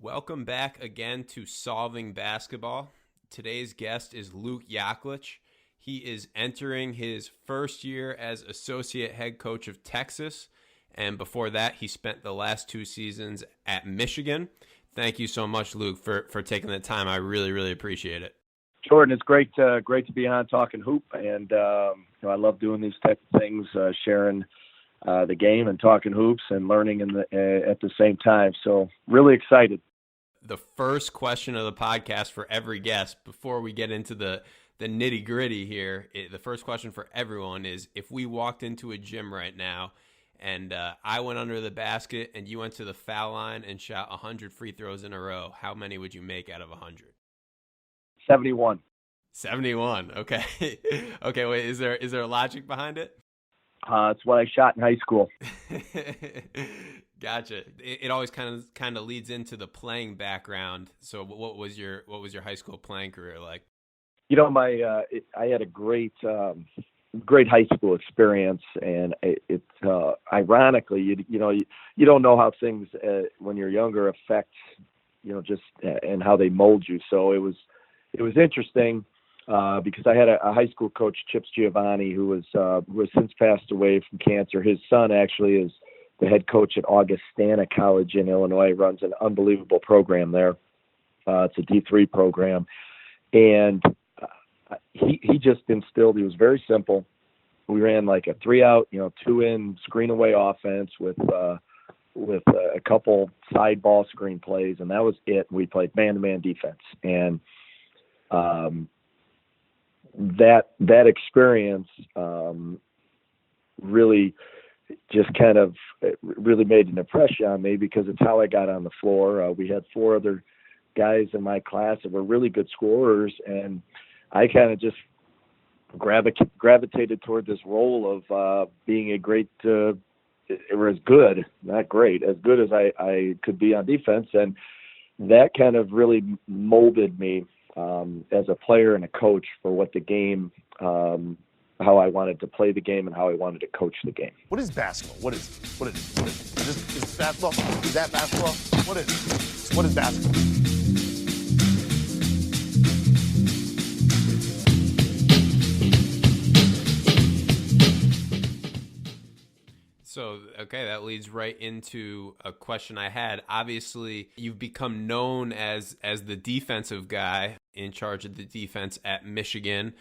Welcome back again to Solving Basketball. Today's guest is Luke Yaklich. He is entering his first year as associate head coach of Texas, and before that, he spent the last 2 seasons at Michigan. Thank you so much, Luke, for taking the time. I really, really appreciate it. Jordan, it's great to be on talking hoop, and I love doing these type of things, sharing the game and talking hoops and learning at the same time. So really excited. The first question of the podcast for every guest, before we get into the nitty gritty here, the first question for everyone is, if we walked into a gym right now and I went under the basket and you went to the foul line and shot 100 free throws in a row, how many would you make out of 100? 71. 71. Okay. Okay. Wait, is there a logic behind it? It's what I shot in high school. Gotcha. It always kind of leads into the playing background. So what was your high school playing career like? I had a great high school experience, and it ironically, you don't know how things when you're younger affect, just and how they mold you. So it was interesting. Because I had a high school coach, Chips Giovanni, who has since passed away from cancer. His son actually is the head coach at Augustana College in Illinois, runs an unbelievable program there. It's a D3 program. And he just instilled, he was very simple. We ran like a 3-out, 2-in screen away offense with a couple side ball screen plays, and that was it. We played man-to-man defense. And that experience really just kind of really made an impression on me, because it's how I got on the floor. We had 4 other guys in my class that were really good scorers, and I kind of just gravitated toward this role of being a great, or as good, not great, as good as I could be on defense. And that kind of really molded me as a player and a coach for what the game, how I wanted to play the game and how I wanted to coach the game. What is basketball? What is this basketball? Is that basketball? What is basketball? So, okay, that leads right into a question I had. Obviously, you've become known as the defensive guy in charge of the defense at Michigan.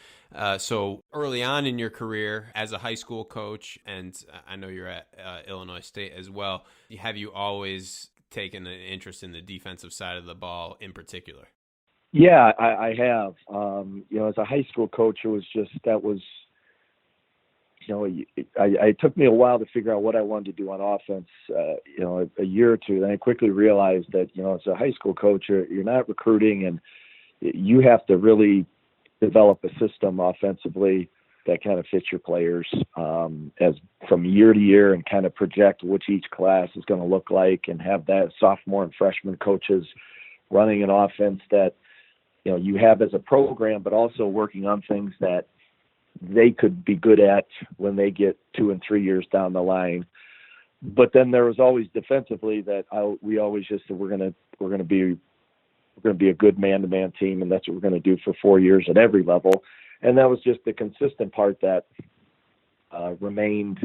So early on in your career as a high school coach, and I know you're at Illinois State as well, have you always taken an interest in the defensive side of the ball in particular? Yeah, I have. As a high school coach, it took me a while to figure out what I wanted to do on offense, a year or two. Then I quickly realized that, as a high school coach, you're not recruiting, and you have to really develop a system offensively that kind of fits your players as from year to year, and kind of project what each class is going to look like, and have that sophomore and freshman coaches running an offense that, you have as a program, but also working on things that they could be good at when they get 2 and 3 years down the line. But then there was always defensively that we always just said we're going to be a good man-to-man team, and that's what we're going to do for 4 years at every level. And that was just the consistent part that remained,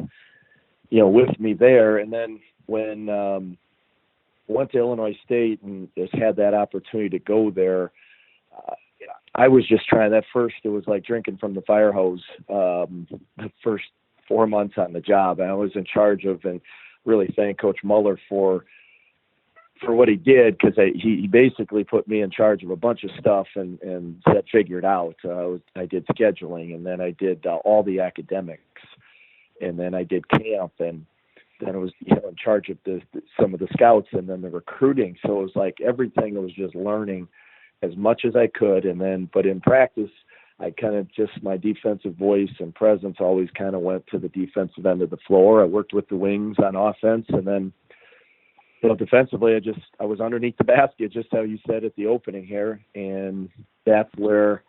with me there. And then when went to Illinois State and just had that opportunity to go there, I was just trying. At first, it was like drinking from the fire hose. The first 4 months on the job, and I was in charge of, and really thank Coach Muller for what he did, because he basically put me in charge of a bunch of stuff and said, figure it out. I did scheduling, and then I did all the academics, and then I did camp, and then I was in charge of some of the scouts, and then the recruiting. So it was like everything. I was just learning as much as I could. And then, but in practice, I kind of just, my defensive voice and presence always kind of went to the defensive end of the floor. I worked with the wings on offense, and then, defensively, I was underneath the basket, just how you said at the opening here. And that's where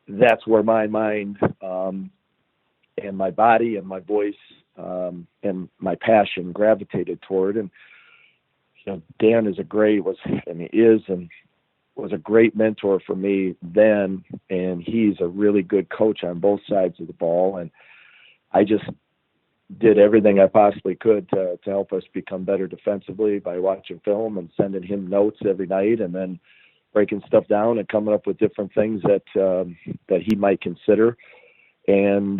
my mind, and my body and my voice, and my passion gravitated toward. And, Dan is and was a great mentor for me then, and he's a really good coach on both sides of the ball. And I just did everything I possibly could to help us become better defensively by watching film and sending him notes every night, and then breaking stuff down and coming up with different things that he might consider. And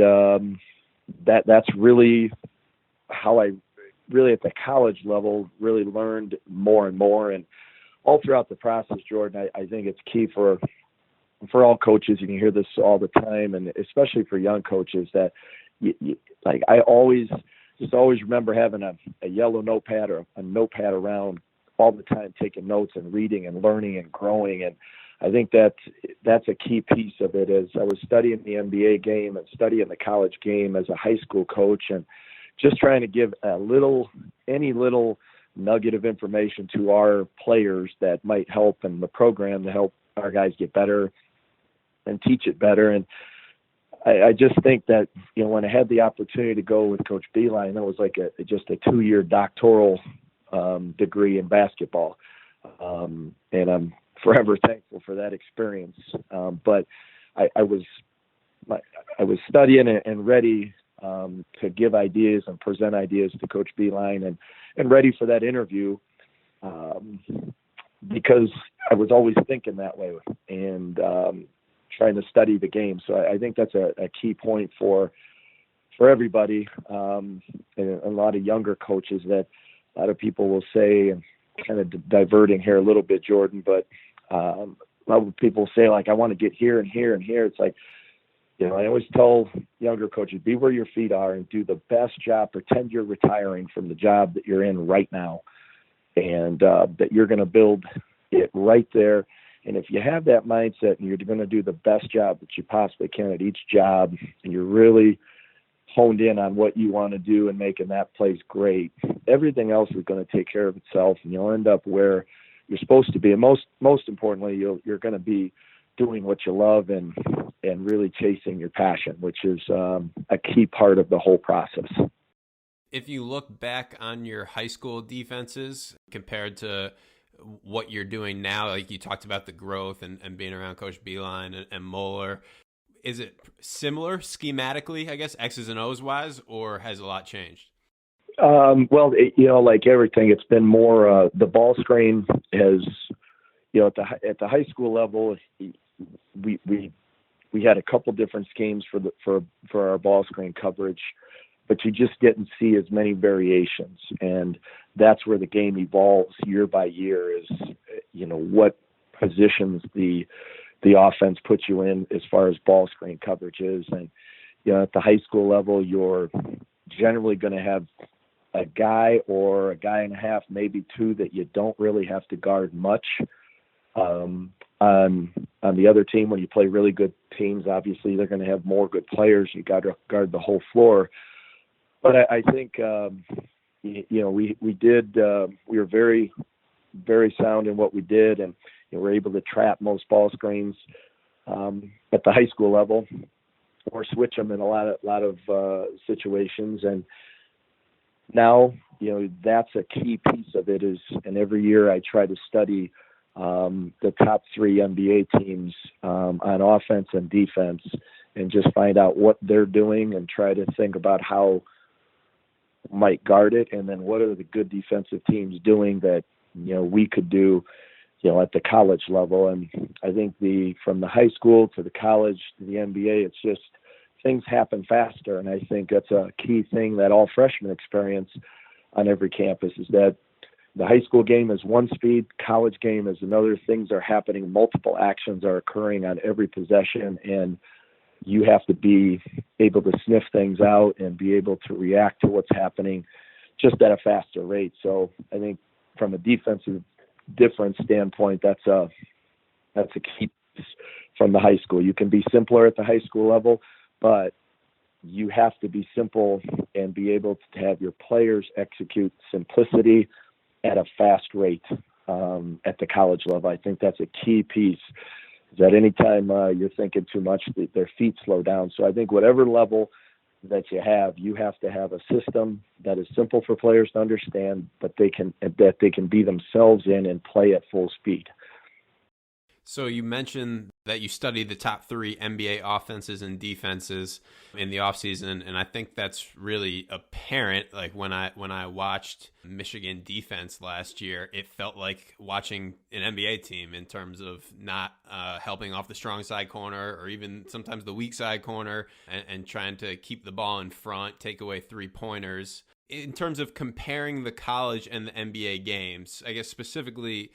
that's really how I really at the college level really learned more and more. And all throughout the process, Jordan, I think it's key for all coaches. You can hear this all the time, and especially for young coaches, that like I always remember having a yellow notepad or a notepad around all the time, taking notes and reading and learning and growing. And I think that's a key piece of it. As I was studying the NBA game and studying the college game as a high school coach, and just trying to give any little nugget of information to our players that might help in the program to help our guys get better and teach it better. And I just think that, when I had the opportunity to go with Coach Beeline, that was like just a 2-year doctoral degree in basketball. And I'm forever thankful for that experience. But I was studying and ready to give ideas and present ideas to Coach Beeline, and ready for that interview, because I was always thinking that way and trying to study the game. So I think that's a key point for everybody, and a lot of younger coaches that a lot of people will say, and kind of diverting here a little bit, Jordan, but a lot of people say, like, I want to get here and here and here. It's like, I always tell younger coaches, be where your feet are and do the best job. Pretend you're retiring from the job that you're in right now, and that you're going to build it right there. And if you have that mindset and you're going to do the best job that you possibly can at each job, and you're really honed in on what you want to do and making that place great, everything else is going to take care of itself, and you'll end up where you're supposed to be. And most importantly, you're going to be doing what you love and really chasing your passion, which is a key part of the whole process. If you look back on your high school defenses compared to what you're doing now, like you talked about the growth and being around Coach Beeline and Moeller, is it similar schematically, I guess, X's and O's wise, or has a lot changed? Well, like everything, it's been more, the ball screen has, at the high school level, we had a couple different schemes for our ball screen coverage, but you just didn't see as many variations. And that's where the game evolves year by year, is, what positions the offense puts you in as far as ball screen coverage is. And, at the high school level, you're generally going to have a guy or a guy and a half, maybe two, that you don't really have to guard much. On the other team, when you play really good teams, obviously they're going to have more good players. You got to guard the whole floor. But I think, we were very, very sound in what we did, and we're able to trap most ball screens at the high school level, or switch them in a lot of situations. And now, that's a key piece of it is, and every year I try to study the top 3 NBA teams on offense and defense, and just find out what they're doing and try to think about how might guard it, and then what are the good defensive teams doing that we could do at the college level. And I think from the high school to the college to the NBA, it's just things happen faster. And I think that's a key thing that all freshmen experience on every campus, is that the high school game is one speed, college game is another. Things are happening, multiple actions are occurring on every possession, and you have to be able to sniff things out and be able to react to what's happening just at a faster rate. So I think from a defensive difference standpoint, that's a key piece from the high school. You can be simpler at the high school level, but you have to be simple and be able to have your players execute simplicity at a fast rate at the college level. I think that's a key piece, is that anytime you're thinking too much, their feet slow down. So I think whatever level that you have to have a system that is simple for players to understand, but that they can be themselves in and play at full speed. So you mentioned that you studied the top 3 NBA offenses and defenses in the offseason, and I think that's really apparent. Like when I watched Michigan defense last year, it felt like watching an NBA team in terms of not helping off the strong side corner or even sometimes the weak side corner and trying to keep the ball in front, take away 3-pointers. In terms of comparing the college and the NBA games, I guess specifically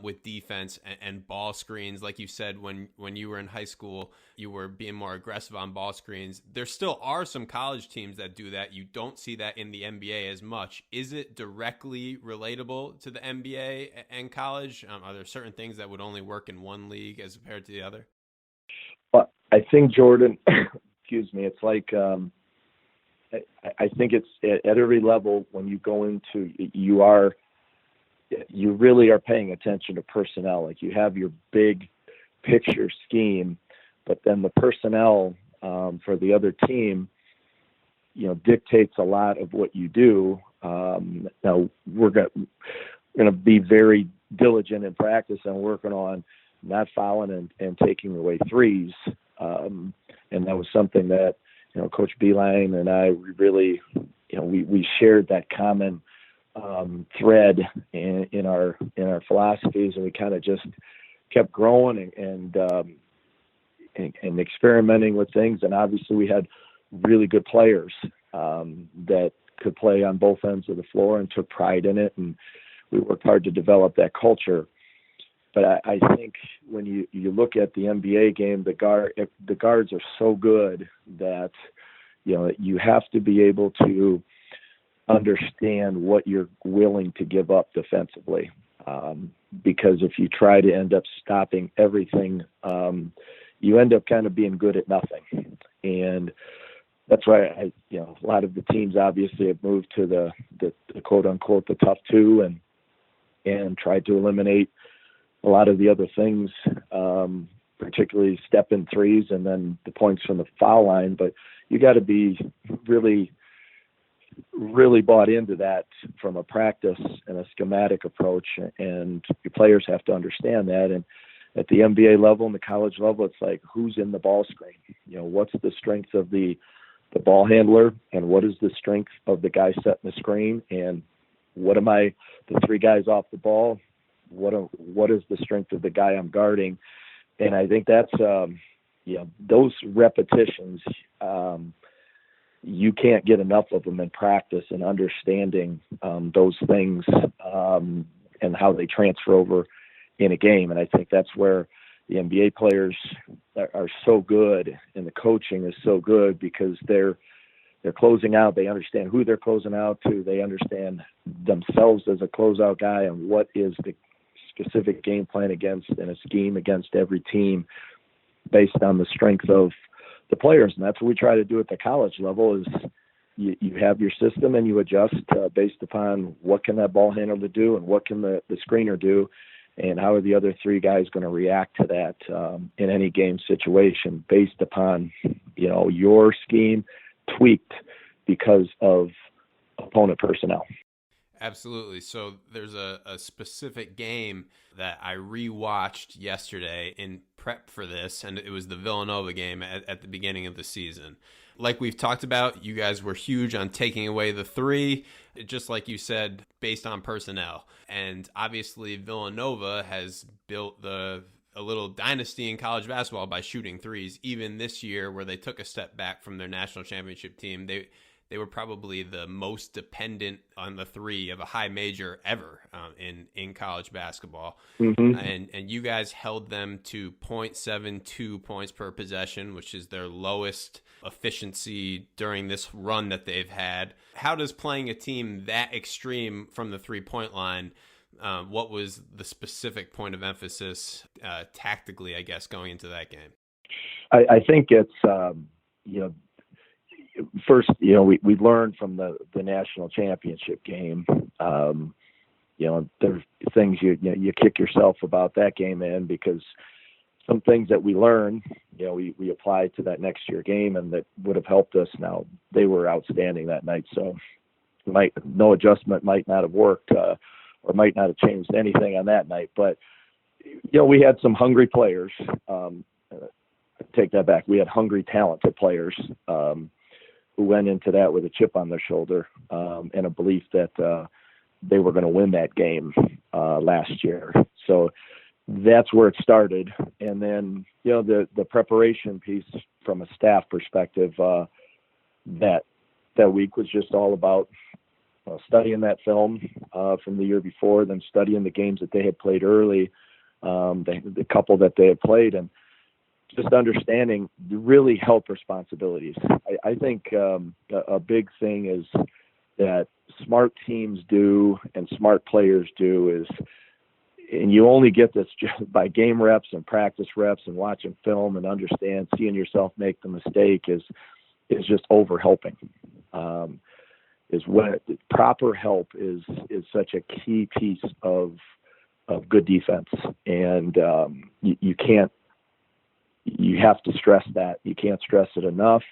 with defense and ball screens, like you said, when you were in high school, you were being more aggressive on ball screens. There still are some college teams that do that. You don't see that in the NBA as much. Is it directly relatable to the NBA and college? Are there certain things that would only work in one league as compared to the other? But I think, Jordan, excuse me, it's like I think it's at every level when you go into you really are paying attention to personnel. Like you have your big picture scheme, but then the personnel for the other team, dictates a lot of what you do. Now we're going to be very diligent in practice and working on not fouling and taking away threes. And that was something that, Coach Beeline and I really, we shared that common thread in our philosophies, and we kind of just kept growing and experimenting with things. And obviously we had really good players that could play on both ends of the floor and took pride in it, and we worked hard to develop that culture. But I think when you look at the NBA game, the guards are so good that you have to be able to understand what you're willing to give up defensively, because if you try to end up stopping everything, you end up kind of being good at nothing. And that's why a lot of the teams obviously have moved to the quote unquote the tough 2 and tried to eliminate a lot of the other things, particularly step in threes and then the points from the foul line. But you got to be really bought into that from a practice and a schematic approach, and your players have to understand that. And at the NBA level and the college level, it's like, who's in the ball screen? What's the strength of the ball handler, and what is the strength of the guy setting the screen, and the 3 guys off the ball, what is the strength of the guy I'm guarding? And I think that's those repetitions, you can't get enough of them in practice and understanding those things and how they transfer over in a game. And I think that's where the NBA players are so good, and the coaching is so good, because they're closing out. They understand who they're closing out to. They understand themselves as a closeout guy and what is the specific game plan against and a scheme against every team based on the strength of the players. And that's what we try to do at the college level is you have your system and you adjust based upon what can that ball handler do and what can the screener do, and how are the other 3 guys going to react to that in any game situation based upon, your scheme tweaked because of opponent personnel. Absolutely. So there's a specific game that I rewatched yesterday in prep for this, and it was the Villanova game at the beginning of the season. Like we've talked about, you guys were huge on taking away the 3, just like you said, based on personnel. And obviously Villanova has built a little dynasty in college basketball by shooting threes. Even this year, where they took a step back from their national championship team, they were probably the most dependent on the 3 of a high major ever in college basketball. Mm-hmm. And you guys held them to 0.72 points per possession, which is their lowest efficiency during this run that they've had. How does playing a team that extreme from the 3-point line, what was the specific point of emphasis tactically, I guess, going into that game? I think it's, first, we learned from the national championship game. There's things you kick yourself about that game in, because some things that we learned, we applied to that next year game, and that would have helped us. Now, they were outstanding that night, so no adjustment might not have worked, or might not have changed anything on that night. But, we had some hungry players. Take that back. We had hungry, talented players who went into that with a chip on their shoulder, and a belief that they were going to win that game last year. So that's where it started. And then, the preparation piece from a staff perspective, that week was just all about studying that film from the year before, then studying the games that they had played early, the couple that they had played, and just understanding really help responsibilities. I think a big thing is that smart teams do and smart players do is, and you only get this just by game reps and practice reps and watching film and seeing yourself make the mistake, is just over helping. Is what proper help is such a key piece of good defense. And you have to stress that. You can't stress it enough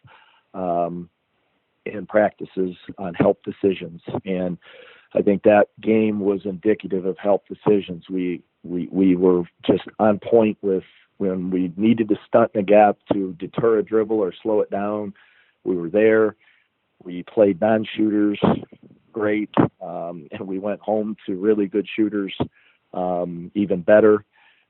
in practices on help decisions. And I think that game was indicative of help decisions. We were just on point with when we needed to stunt in the gap to deter a dribble or slow it down. We were there. We played non-shooters great, and we went home to really good shooters, even better.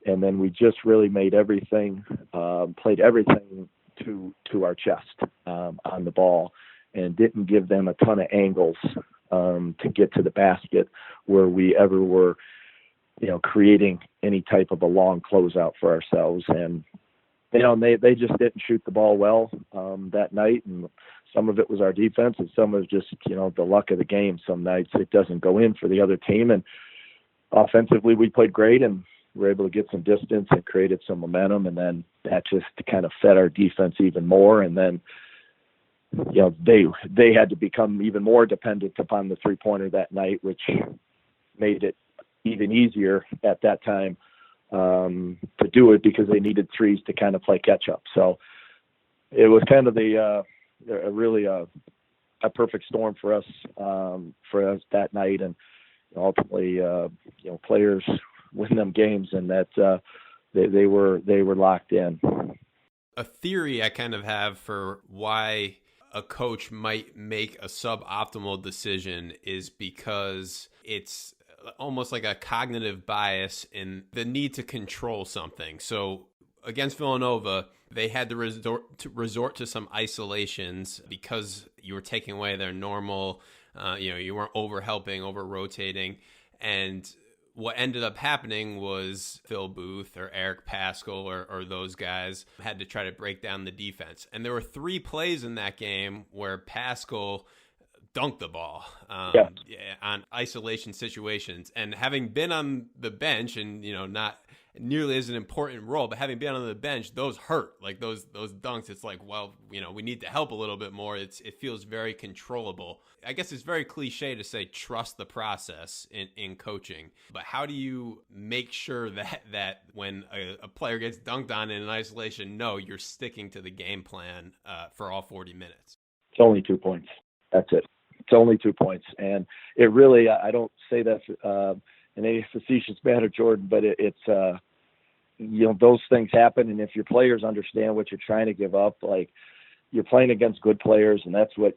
And then we just really made everything, played everything to our chest on the ball, and didn't give them a ton of angles to get to the basket where we ever were, creating any type of a long closeout for ourselves. And, they just didn't shoot the ball well that night. And some of it was our defense, and some of just, the luck of the game. Some nights it doesn't go in for the other team. And offensively, we played great, and we were able to get some distance and created some momentum. And then that just kind of fed our defense even more. And then, they had to become even more dependent upon the 3-pointer that night, which made it even easier at that time to do it, because they needed threes to kind of play catch up. So it was kind of really a perfect storm for us that night. And ultimately, players win them games, and that they were locked in. A theory I kind of have for why a coach might make a suboptimal decision is because it's almost like a cognitive bias in the need to control something. So against Villanova, they had to resort to some isolations because you were taking away their normal, you weren't over helping, over rotating. And what ended up happening was Phil Booth or Eric Paschal or those guys had to try to break down the defense. And there were 3 plays in that game where Paschal dunked the ball on isolation situations. And having been on the bench and, not nearly as an important role, but having been on the bench, those hurt. Like those dunks, it's like, well, we need to help a little bit more. It feels very controllable. I guess it's very cliche to say trust the process in coaching, but how do you make sure that when a player gets dunked on in an isolation, no, you're sticking to the game plan for all 40 minutes? It's only 2 points. That's it. It's only 2 points. And it really, I don't say that in any facetious manner, Jordan, but it's those things happen. And if your players understand what you're trying to give up, like you're playing against good players, and that's what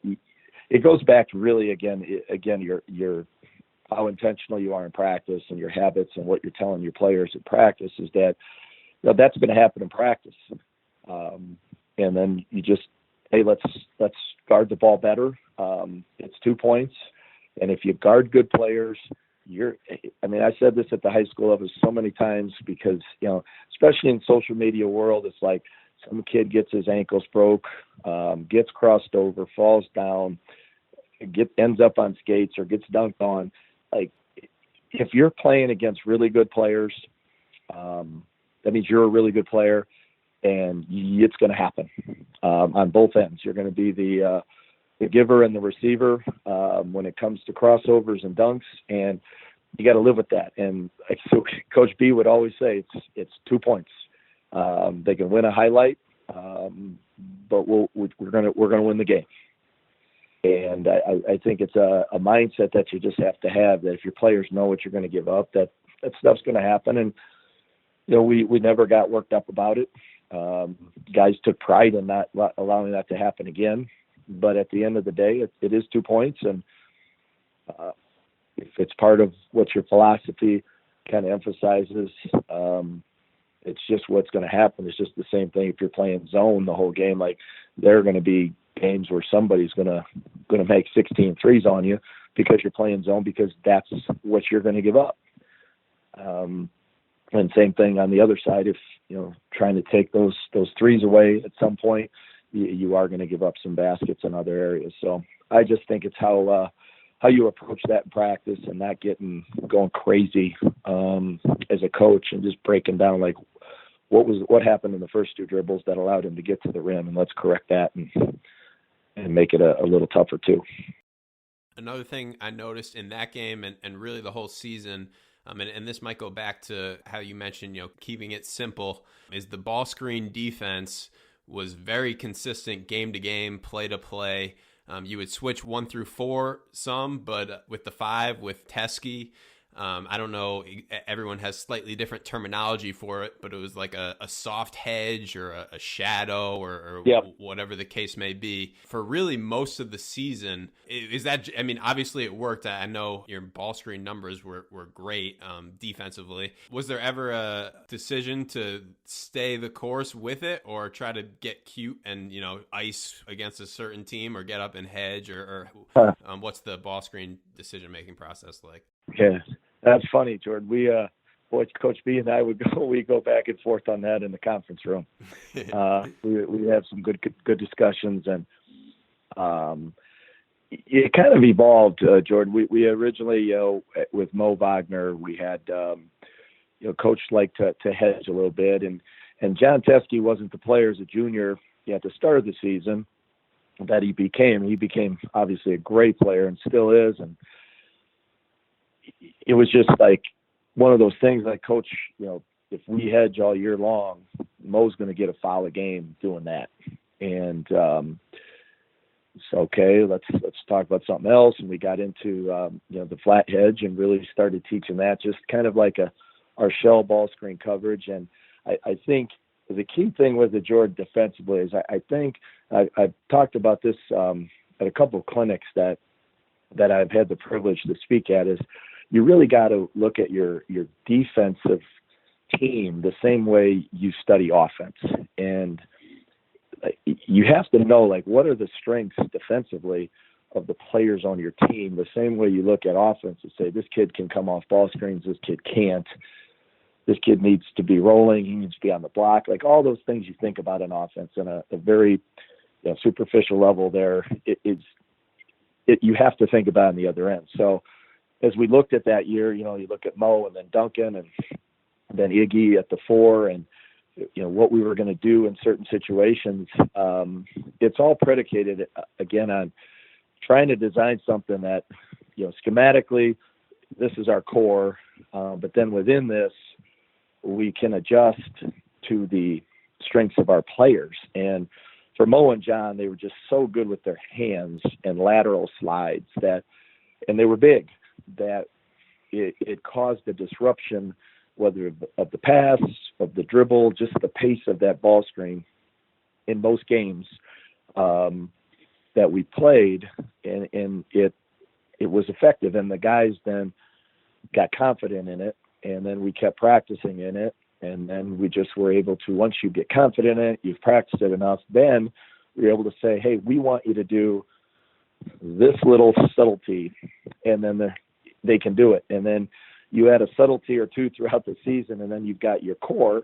it goes back to really, again, your how intentional you are in practice and your habits and what you're telling your players in practice is that, that's going to happen in practice. And then you just, hey, let's guard the ball better. It's 2 points. And if you guard good players, I said this at the high school level so many times because, especially in social media world, it's like some kid gets his ankles broke, gets crossed over, falls down, ends up on skates or gets dunked on. Like, if you're playing against really good players, that means you're a really good player, and it's going to happen on both ends. You're going to be the giver and the receiver when it comes to crossovers and dunks, and you got to live with that. And so Coach B would always say it's 2 points. They can win a highlight, but we're gonna win the game. And I think it's a mindset that you just have to have, that if your players know what you're going to give up, that stuff's going to happen. And, we never got worked up about it. Guys took pride in not allowing that to happen again. But at the end of the day, it is 2 points. And if it's part of what your philosophy kind of emphasizes, it's just what's going to happen. It's just the same thing if you're playing zone the whole game. Like, there are going to be games where somebody's going to make 16 threes on you because you're playing zone, because that's what you're going to give up. And same thing on the other side. If, trying to take those threes away at some point, you are going to give up some baskets in other areas. So I just think it's how you approach that in practice, and not going crazy as a coach, and just breaking down like what happened in the first 2 dribbles that allowed him to get to the rim, and let's correct that and make it a little tougher too. Another thing I noticed in that game and really the whole season, and this might go back to how you mentioned, keeping it simple, is the ball screen defense was very consistent game to game, play to play. You would switch 1 through 4 some, but with the 5 with Teskey, I don't know, everyone has slightly different terminology for it, but it was like a soft hedge or a shadow or yep. Whatever the case may be. For really most of the season, is that, I mean, obviously it worked. I know your ball screen numbers were great defensively. Was there ever a decision to stay the course with it, or try to get cute and, ice against a certain team, or get up and hedge, or what's the ball screen decision-making process like? Yeah. That's funny, Jordan. Coach B and I we go back and forth on that in the conference room. We have some good discussions, and it kind of evolved, Jordan. We originally, with Mo Wagner, we had, Coach liked to hedge a little bit, and John Teskey wasn't the player as a junior at the start of the season that he became. He became obviously a great player and still is, and it was just like one of those things, like, Coach, if we hedge all year long, Mo's going to get a foul a game doing that. And so, okay, let's talk about something else. And we got into, the flat hedge, and really started teaching that, just kind of like our shell ball screen coverage. And I think the key thing with the Jordan defensively is I think I've talked about this at a couple of clinics that I've had the privilege to speak at, is you really got to look at your defensive team the same way you study offense. And you have to know, like, what are the strengths defensively of the players on your team, the same way you look at offense and say, this kid can come off ball screens, this kid can't. This kid needs to be rolling, he needs to be on the block. Like, all those things you think about in offense on a very superficial level there, you have to think about on the other end. So as we looked at that year, you look at Mo and then Duncan and then Iggy at the 4, and what we were going to do in certain situations. It's all predicated again on trying to design something that, schematically, this is our core, but then within this, we can adjust to the strengths of our players. And for Mo and John, they were just so good with their hands and lateral slides and they were big, that it caused a disruption, whether of the pass, of the dribble, just the pace of that ball screen in most games that we played, and it was effective. And the guys then got confident in it, and then we kept practicing in it, and then we just were able to, once you get confident in it, you've practiced it enough, then we're able to say, hey, we want you to do this little subtlety, and then they can do it. And then you add a subtlety or two throughout the season, and then you've got your core,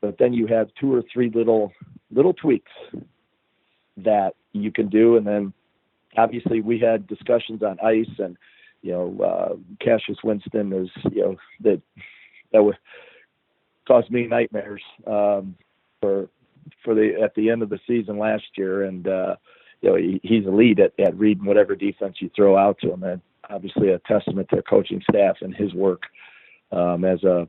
but then you have 2 or 3 little tweaks that you can do. And then obviously we had discussions on ice, and, Cassius Winston is, that would cause me nightmares for at the end of the season last year. And, he's elite at reading whatever defense you throw out to him. And obviously a testament to their coaching staff and his work as a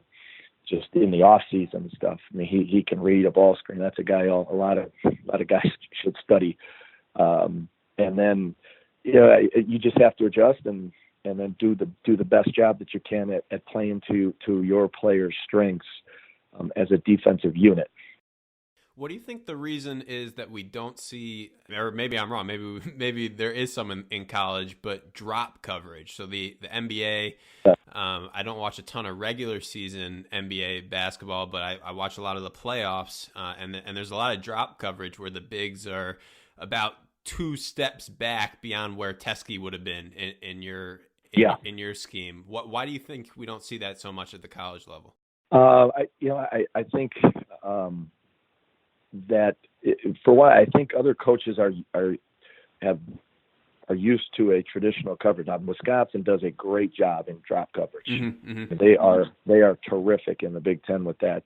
just in the off season and stuff. I mean, he can read a ball screen. That's a guy a lot of guys should study. And then, you just have to adjust and then do the best job that you can at playing to your players' strengths as a defensive unit. What do you think the reason is that we don't see, or maybe I'm wrong, maybe there is some in college, but drop coverage? So the NBA, I don't watch a ton of regular season NBA basketball, but I watch a lot of the playoffs, and there's a lot of drop coverage where the bigs are about 2 steps back beyond where Teskey would have been in your scheme. Why do you think we don't see that so much at the college level? I think that for what I think other coaches are used to a traditional coverage. Now, Wisconsin does a great job in drop coverage. Mm-hmm. They are terrific in the Big Ten with that.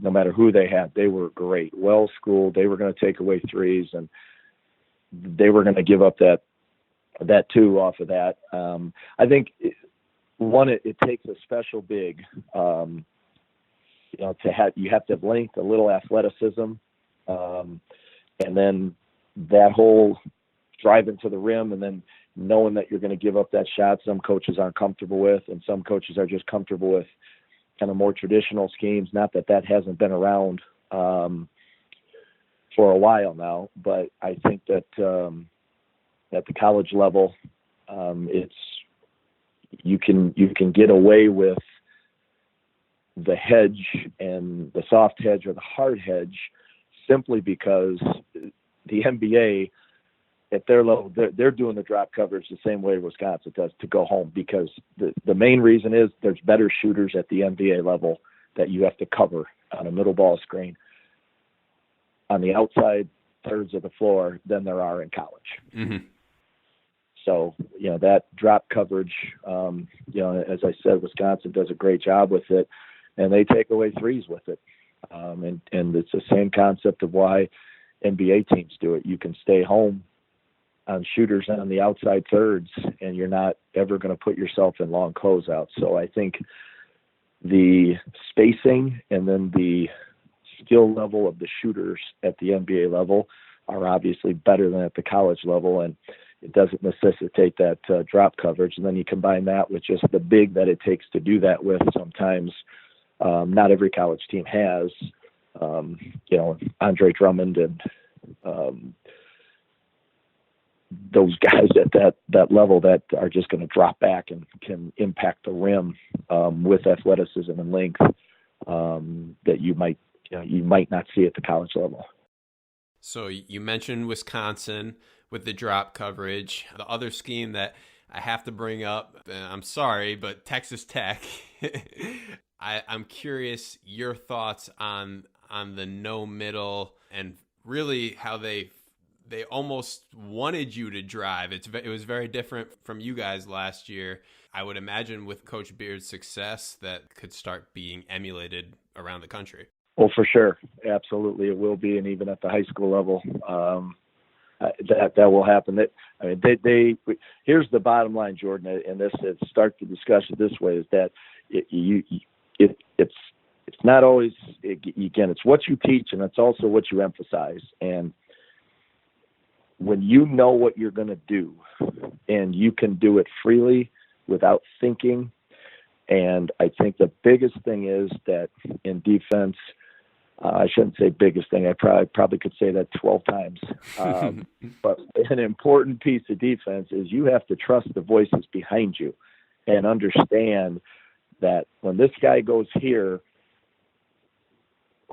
No matter who they had, they were great, well schooled. They were going to take away threes, and they were going to give up that 2 off of that. I think it takes a special big. You have to have length, a little athleticism, and then that whole driving to the rim, and then knowing that you're going to give up that shot. Some coaches aren't comfortable with, and some coaches are just comfortable with kind of more traditional schemes. Not that hasn't been around for a while now, but I think that at the college level, you can get away with the hedge and the soft hedge or the hard hedge simply because the NBA at their level, they're doing the drop coverage the same way Wisconsin does to go home, because the main reason is there's better shooters at the NBA level that you have to cover on a middle ball screen on the outside thirds of the floor than there are in college. Mm-hmm. So, that drop coverage, as I said, Wisconsin does a great job with it, and they take away threes with it. And it's the same concept of why NBA teams do it. You can stay home on shooters on the outside thirds, and you're not ever going to put yourself in long closeouts. So I think the spacing and then the skill level of the shooters at the NBA level are obviously better than at the college level, and it doesn't necessitate that drop coverage. And then you combine that with just the big that it takes to do that with. Sometimes not every college team has, Andre Drummond and those guys at that level that are just going to drop back and can impact the rim with athleticism and length that you might not see at the college level. So you mentioned Wisconsin with the drop coverage. The other scheme that I have to bring up, I'm sorry, but Texas Tech. I'm curious your thoughts on the no middle and really how they almost wanted you to drive. It was very different from you guys last year. I would imagine with Coach Beard's success that could start being emulated around the country. Well, for sure. Absolutely. It will be. And even at the high school level, that will happen. Here's the bottom line, Jordan, and this start the discussion this way, is that it's not always, again, it's what you teach and it's also what you emphasize. And when you know what you're going to do and you can do it freely without thinking. And I think the biggest thing is that in defense, I shouldn't say biggest thing. I probably could say that 12 times. But an important piece of defense is you have to trust the voices behind you and understand that when this guy goes here,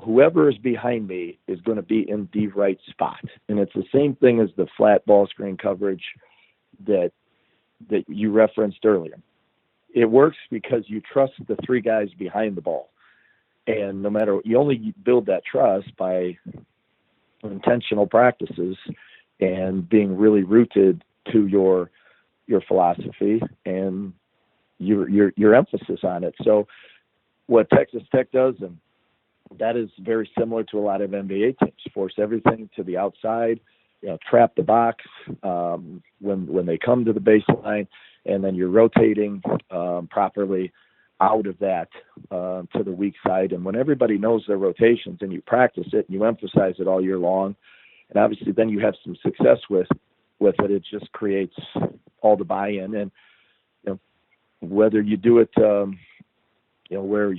whoever is behind me is going to be in the right spot. And it's the same thing as the flat ball screen coverage that you referenced earlier. It works because you trust the 3 guys behind the ball. And no matter, you only build that trust by intentional practices and being really rooted to your philosophy and your emphasis on it. So what Texas Tech does, and that is very similar to a lot of NBA teams, force everything to the outside, trap the box when they come to the baseline, and then you're rotating properly out of that to the weak side. And when everybody knows their rotations and you practice it and you emphasize it all year long, and obviously then you have some success with it, it just creates all the buy-in. And whether you do it, where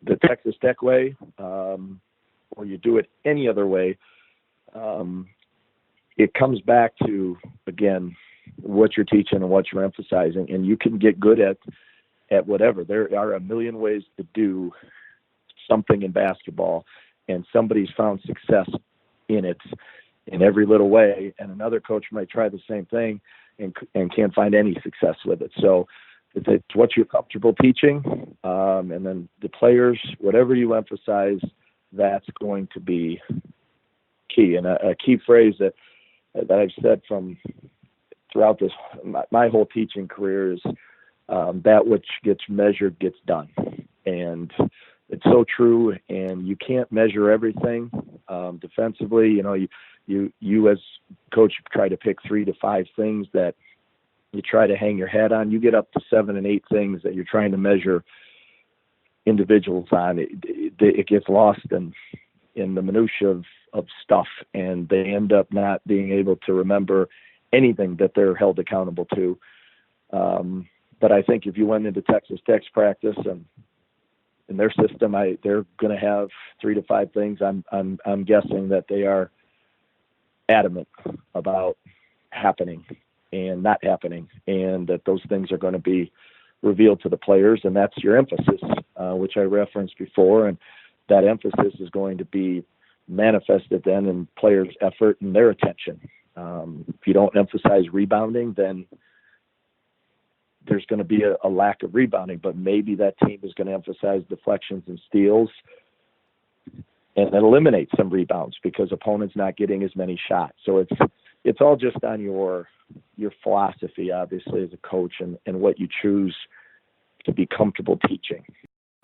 the Texas Tech way, or you do it any other way, it comes back to, again, what you're teaching and what you're emphasizing. And you can get good at whatever. There are a million ways to do something in basketball, and somebody's found success in it in every little way. And another coach might try the same thing and can't find any success with it. So it's what you're comfortable teaching. And then the players, whatever you emphasize, that's going to be key. And a key phrase that I've said from throughout my whole teaching career is, that which gets measured gets done. And it's so true. And you can't measure everything. Defensively, you as coach try to pick 3 to 5 things that you try to hang your hat on. You get up to 7 and 8 things that you're trying to measure individuals on. It gets lost in the minutia of stuff, and they end up not being able to remember anything that they're held accountable to. But I think if you went into Texas Tech's practice and in their system, they're going to have 3 to 5 things. I'm guessing that they are adamant about happening and not happening, and that those things are going to be revealed to the players, and that's your emphasis, which I referenced before, and that emphasis is going to be manifested then in players' effort and their attention. If you don't emphasize rebounding, then there's going to be a lack of rebounding, but maybe that team is going to emphasize deflections and steals and eliminate some rebounds because opponents not getting as many shots. So it's all just on your philosophy, obviously, as a coach, and what you choose to be comfortable teaching.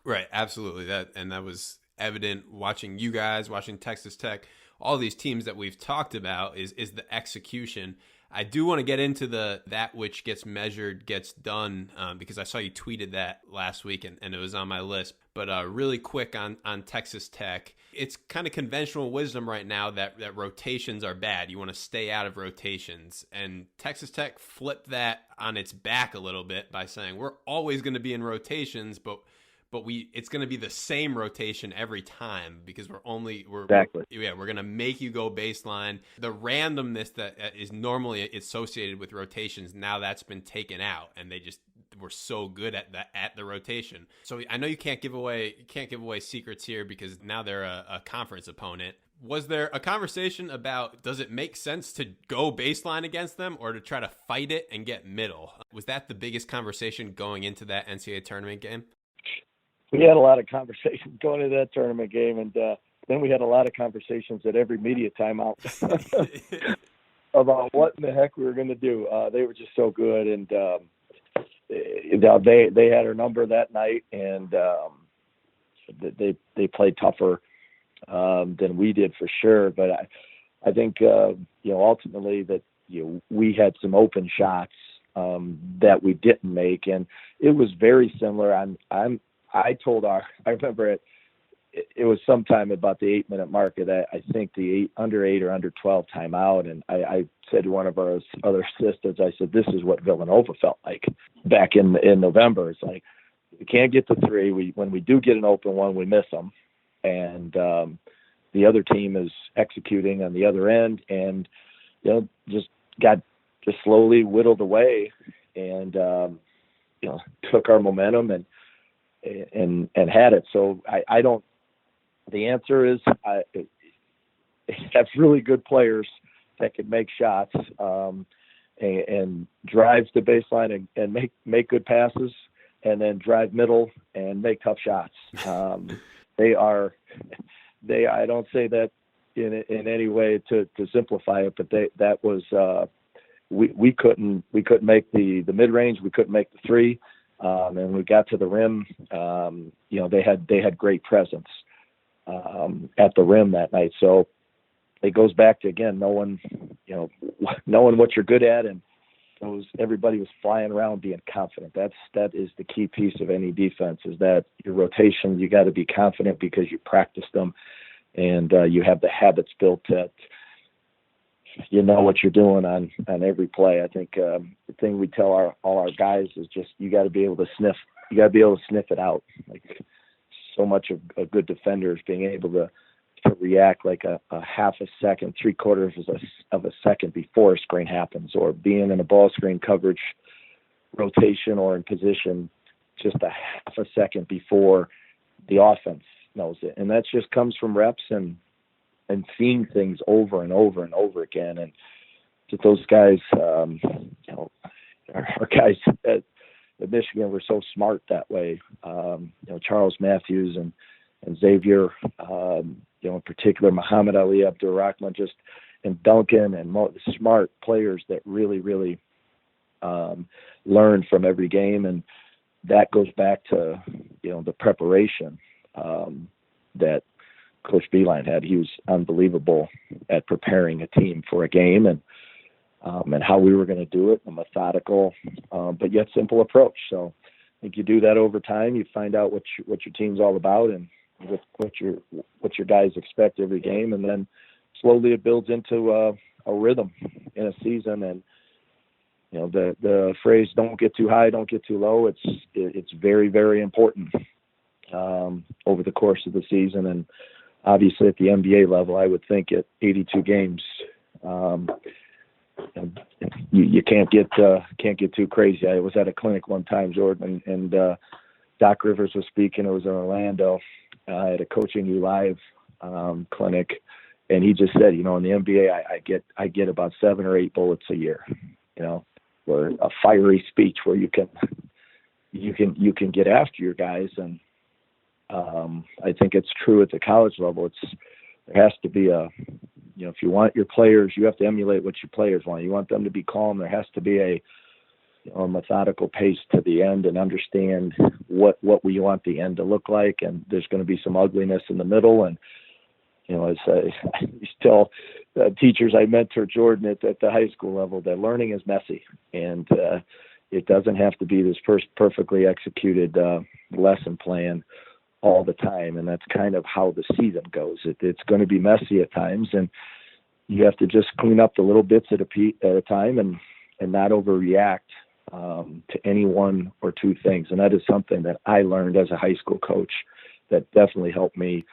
Right, absolutely. That was evident watching you guys, watching Texas Tech, all these teams that we've talked about is the execution. I do want to get into that which gets measured gets done, because I saw you tweeted that last week and it was on my list. But really quick on Texas Tech, it's kind of conventional wisdom right now that rotations are bad. You want to stay out of rotations. And Texas Tech flipped that on its back a little bit by saying we're always going to be in rotations, but it's going to be the same rotation every time because we're going to make you go baseline. The randomness that is normally associated with rotations, now that's been taken out, and they just were so good at the rotation. So I know you can't give away secrets here because now they're a conference opponent. Was there a conversation about, does it make sense to go baseline against them or to try to fight it and get middle? Was that the biggest conversation going into that NCAA tournament game? We had a lot of conversations going to that tournament game, and then we had a lot of conversations at every media timeout about what in the heck we were going to do. They were just so good, and they had our number that night, and they played tougher than we did for sure. But I think ultimately that we had some open shots that we didn't make, and it was very similar. I remember it was sometime about the 8-minute mark of that, I think the under 8 or under 12 timeout. And I said to one of our other assistants, I said, this is what Villanova felt like back in November. It's like, we can't get to 3. When we do get an open one, we miss them. And the other team is executing on the other end, and, just got just slowly whittled away and, took our momentum and had it. So I don't, the answer is have really good players that can make shots and drive the baseline and make good passes, and then drive middle and make tough shots. I don't say that in any way to simplify it, but that was we couldn't make the mid range, we couldn't make the 3. And we got to the rim, they had great presence at the rim that night. So it goes back to, again, knowing what you're good at and everybody was flying around being confident. That is the key piece of any defense, is that your rotation, you got to be confident because you practiced them, and you have the habits built that you know what you're doing on every play. I think the thing we tell all our guys is just you got to be able to sniff. You got to be able to sniff it out. Like, so much of a good defender is being able to react like a half a second, 3/4 of a second before a screen happens, or being in a ball screen coverage rotation or in position just a half a second before the offense knows it. And that just comes from reps and seeing things over and over and over again. And to those guys, our guys at Michigan were so smart that way. Charles Matthews and Xavier, in particular, Muhammad Ali, Abdur-Rahman, and Duncan, and smart players that really, really learn from every game. And that goes back to, the preparation that Coach Beilein had. He was unbelievable at preparing a team for a game and how we were going to do it, a methodical, but yet simple approach. So I think you do that over time. You find out what your team's all about and what your guys expect every game, and then slowly it builds into a rhythm in a season. And the phrase "don't get too high, don't get too low." It's very, very important over the course of the season, and obviously at the NBA level, I would think at 82 games. You can't get too crazy. I was at a clinic one time, Jordan, and Doc Rivers was speaking. It was in Orlando at a Coaching You Live clinic, and he just said, in the NBA, I get about 7 or 8 bullets a year, or a fiery speech where you can get after your guys. And I think it's true at the college level. There has to be if you want your players, you have to emulate what your players want. You want them to be calm. There has to be a methodical pace to the end, and understand what we want the end to look like. And there's going to be some ugliness in the middle. And, as I tell teachers I mentor, Jordan, at the high school level, that learning is messy, and it doesn't have to be this perfectly executed lesson plan all the time. And that's kind of how the season goes. It's going to be messy at times, and you have to just clean up the little bits at a time, and not overreact to any one or two things. And that is something that I learned as a high school coach that definitely helped me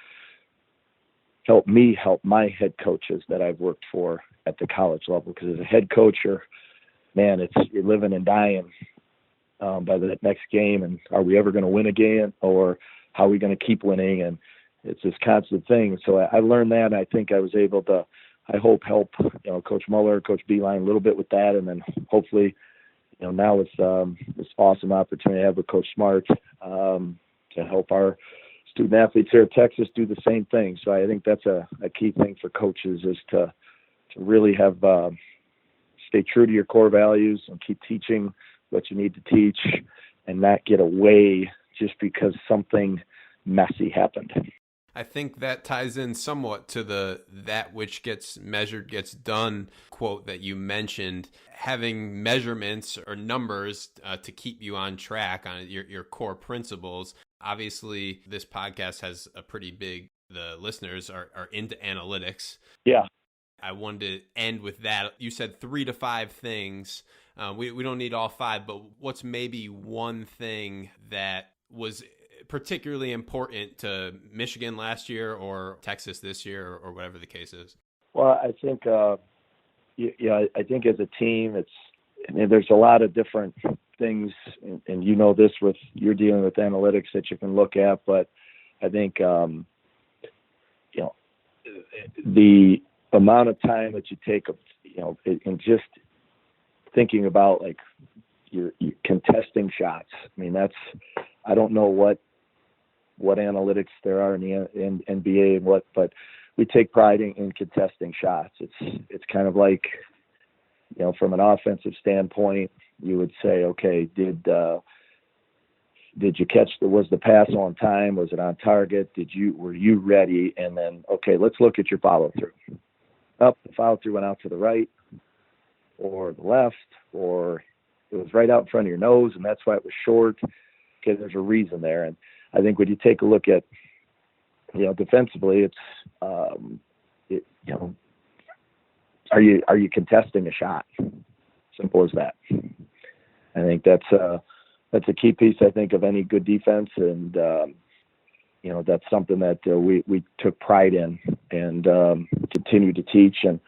help my head coaches that I've worked for at the college level. Because as a head coach, you're living and dying by the next game. And are we ever going to win again, or how are we going to keep winning? And it's this constant thing. So I learned that, and I think I was able to, I hope, help Coach Muller, Coach Beilein a little bit with that. And then hopefully, now with this awesome opportunity I have with Coach Smart to help our student athletes here at Texas do the same thing. So I think that's a key thing for coaches, is to really have stay true to your core values and keep teaching what you need to teach, and not get away just because something messy happened. I think that ties in somewhat to that which gets measured gets done quote that you mentioned. Having measurements or numbers to keep you on track on your core principles. Obviously, this podcast has a pretty big, the listeners are into analytics. Yeah. I wanted to end with that. You said 3 to 5 things. We don't need all 5, but what's maybe one thing that was particularly important to Michigan last year or Texas this year, or whatever the case is? Well, I think, I think as a team, there's a lot of different things, and this with you're dealing with analytics that you can look at, but I think, the amount of time that you take, in just thinking about like you're contesting shots. I mean, I don't know what analytics there are in the NBA but we take pride in contesting shots. It's kind of like, from an offensive standpoint, you would say, okay, did you catch was the pass on time? Was it on target? Were you ready? And then, okay, let's look at your follow through. The follow through went out to the right or the left, or it was right out in front of your nose and that's why it was short. Okay, there's a reason there. And I think when you take a look at, defensively, it's, are you contesting a shot? Simple as that. I think that's a key piece, I think, of any good defense. And, that's something that we took pride in and continue to teach, and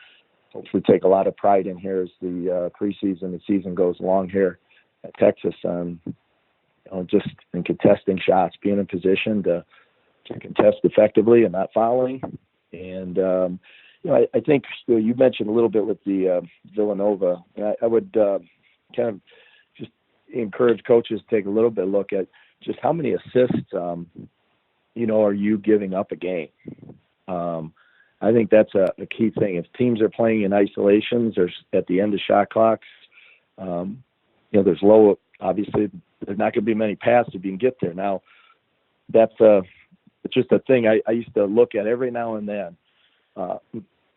hopefully take a lot of pride in here as the preseason, the season goes along here at Texas. Just in contesting shots, being in position to contest effectively and not fouling. And, I think you mentioned a little bit with the Villanova. I would kind of just encourage coaches to take a little bit look at just how many assists, are you giving up a game? I think that's a key thing. If teams are playing in isolations, there's at the end of shot clocks, there's low, obviously there's not going to be many passes if you can get there. Now that's it's just a thing I used to look at every now and then,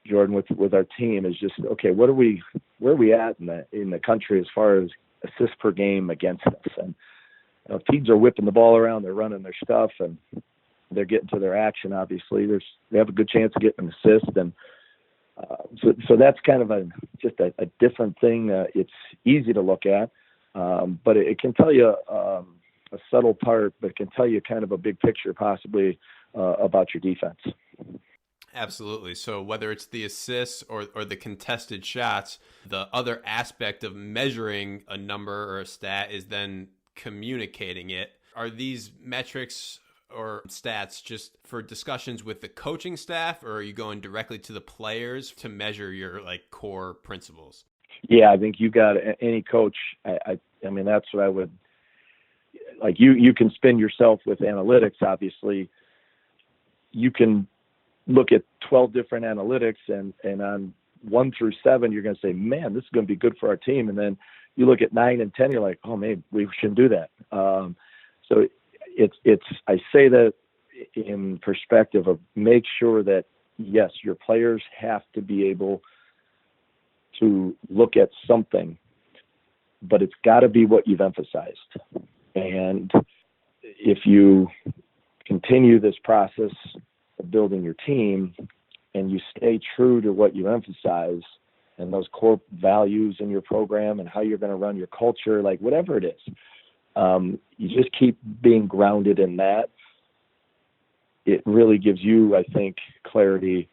Jordan, with our team, is just, okay, where are we at in the country as far as assists per game against us? And teams are whipping the ball around, they're running their stuff, and they're getting to their action. Obviously, they have a good chance of getting an assist, and so that's kind of a different thing. It's easy to look at, but it can tell you a subtle part, but it can tell you kind of a big picture possibly about your defense. Absolutely. So whether it's the assists or the contested shots, the other aspect of measuring a number or a stat is then communicating it. Are these metrics or stats just for discussions with the coaching staff, or are you going directly to the players to measure your core principles? Yeah, I think you got any coach. I mean, that's what I would like. You can spin yourself with analytics. Obviously, you can look at 12 different analytics, and on 1 through 7, you're going to say, man, this is going to be good for our team. And then you look at 9 and 10, you're like, oh, maybe we shouldn't do that. So it's I say that in perspective of make sure that, yes, your players have to be able to look at something, but it's got to be what you've emphasized. And if you continue this process of building your team and you stay true to what you emphasize and those core values in your program and how you're going to run your culture, like whatever it is, you just keep being grounded in that. It really gives you, I think, clarity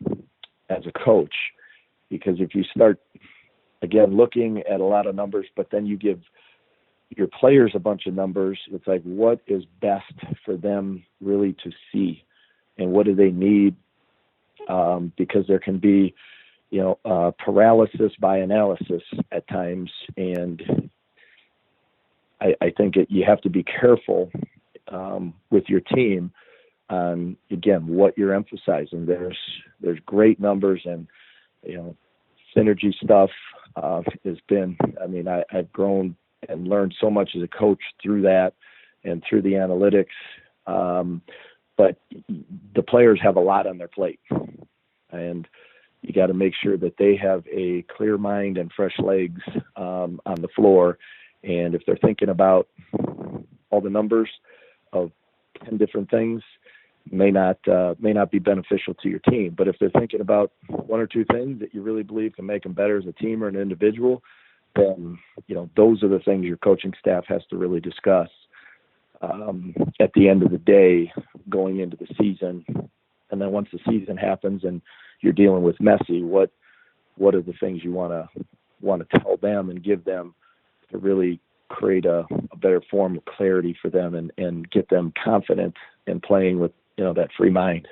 as a coach, because if you start, again, looking at a lot of numbers, but then you give your players a bunch of numbers, it's like, what is best for them really to see, and what do they need? Because there can be, paralysis by analysis at times, and I think you have to be careful with your team on, again, what you're emphasizing. There's great numbers, and synergy stuff has been. I mean, I've grown and learned so much as a coach through that and through the analytics. But the players have a lot on their plate, and you got to make sure that they have a clear mind and fresh legs on the floor. And if they're thinking about all the numbers of 10 different things, may not be beneficial to your team. But if they're thinking about 1 or 2 things that you really believe can make them better as a team or an individual, then those are the things your coaching staff has to really discuss at the end of the day, going into the season. And then once the season happens and you're dealing with Messi, what are the things you want to tell them and give them to really create a better form of clarity for them and get them confident in playing with that free mind.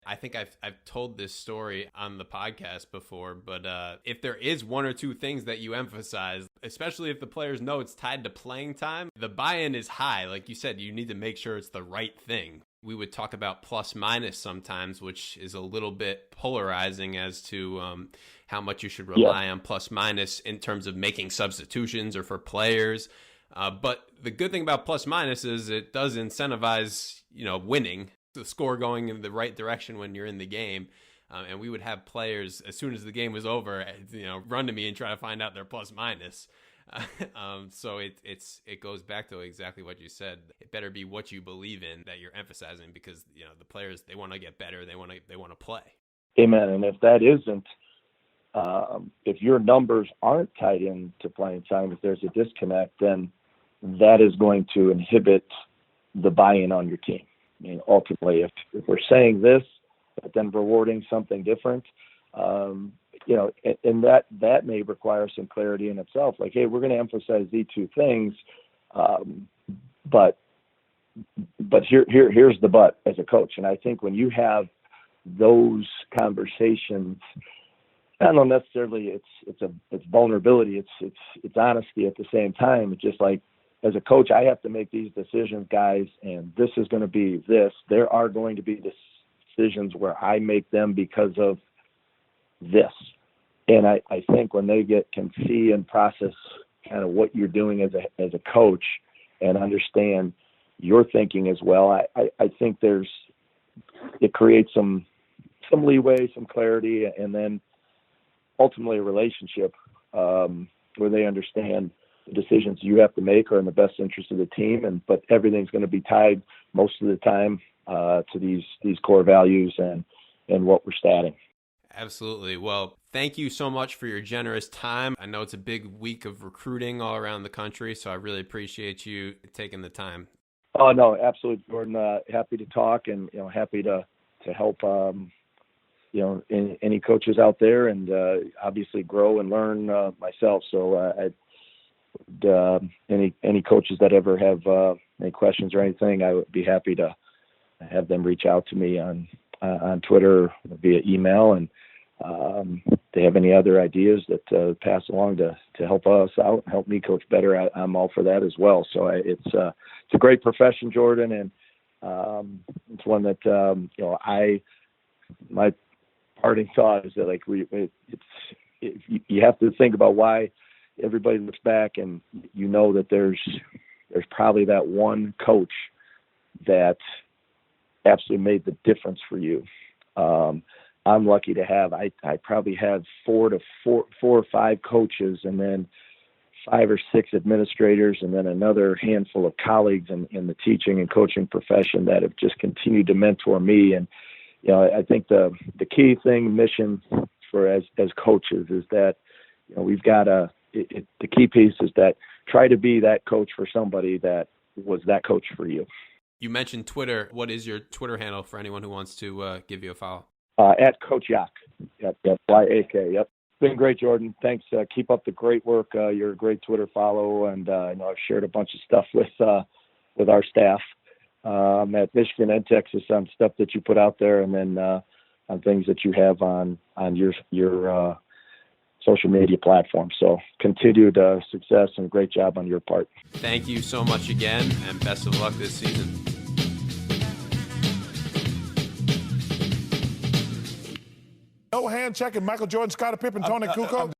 I think I've told this story on the podcast before, but if there is 1 or 2 things that you emphasize, especially if the players know it's tied to playing time, the buy-in is high. Like you said, you need to make sure it's the right thing. We would talk about plus minus sometimes, which is a little bit polarizing as to how much you should rely on plus minus in terms of making substitutions or for players. But the good thing about plus minus is it does incentivize, winning, the score going in the right direction when you're in the game. And we would have players, as soon as the game was over, run to me and try to find out their plus minus. So it goes back to exactly what you said. It better be what you believe in that you're emphasizing, because the players, they want to get better. They want to play. Amen. And if that isn't, if your numbers aren't tied into playing time, if there's a disconnect, then that is going to inhibit the buy-in on your team. I mean, ultimately, if we're saying this, but then rewarding something different, and that may require some clarity in itself. Like, hey, we're going to emphasize these two things, but here's the but as a coach. And I think when you have those conversations, I don't know necessarily it's vulnerability, it's honesty at the same time. It's just like, as a coach, I have to make these decisions, guys, and this is going to be this. There are going to be decisions where I make them because of this. And I think when they can see and process kind of what you're doing as a coach and understand your thinking as well, I think it creates some leeway, some clarity, and then ultimately a relationship where they understand the decisions you have to make are in the best interest of the team, but everything's going to be tied most of the time to these core values and what we're statting. Absolutely. Well, thank you so much for your generous time. I know it's a big week of recruiting all around the country, so I really appreciate you taking the time. Oh, no, absolutely, Jordan. Happy to talk and happy to help any coaches out there, and obviously grow and learn myself. So any coaches that ever have any questions or anything, I would be happy to have them reach out to me on Twitter, via email, and if they have any other ideas that pass along to help us out, help me coach better, I'm all for that as well. So it's a great profession, Jordan, and it's one that my parting thought is that you have to think about why everybody looks back, and that there's probably that one coach that absolutely made the difference for you. I'm lucky to have, I probably have four or five coaches, and then 5 or 6 administrators, and then another handful of colleagues in the teaching and coaching profession that have just continued to mentor me. And, I think the key thing, mission for as coaches is that, we've got the key piece is that try to be that coach for somebody that was that coach for you. You mentioned Twitter. What is your Twitter handle for anyone who wants to give you a follow? At Coach Yak. Yep. YAK. Yep. Been great, Jordan. Thanks. Keep up the great work. You're a great Twitter follow, and I know I've shared a bunch of stuff with our staff at Michigan and Texas on stuff that you put out there, and then on things that you have on your social media platform. So continued success and great job on your part. Thank you so much again, and best of luck this season. No hand checking Michael Jordan, Scottie Pippen, Tony Kukoc.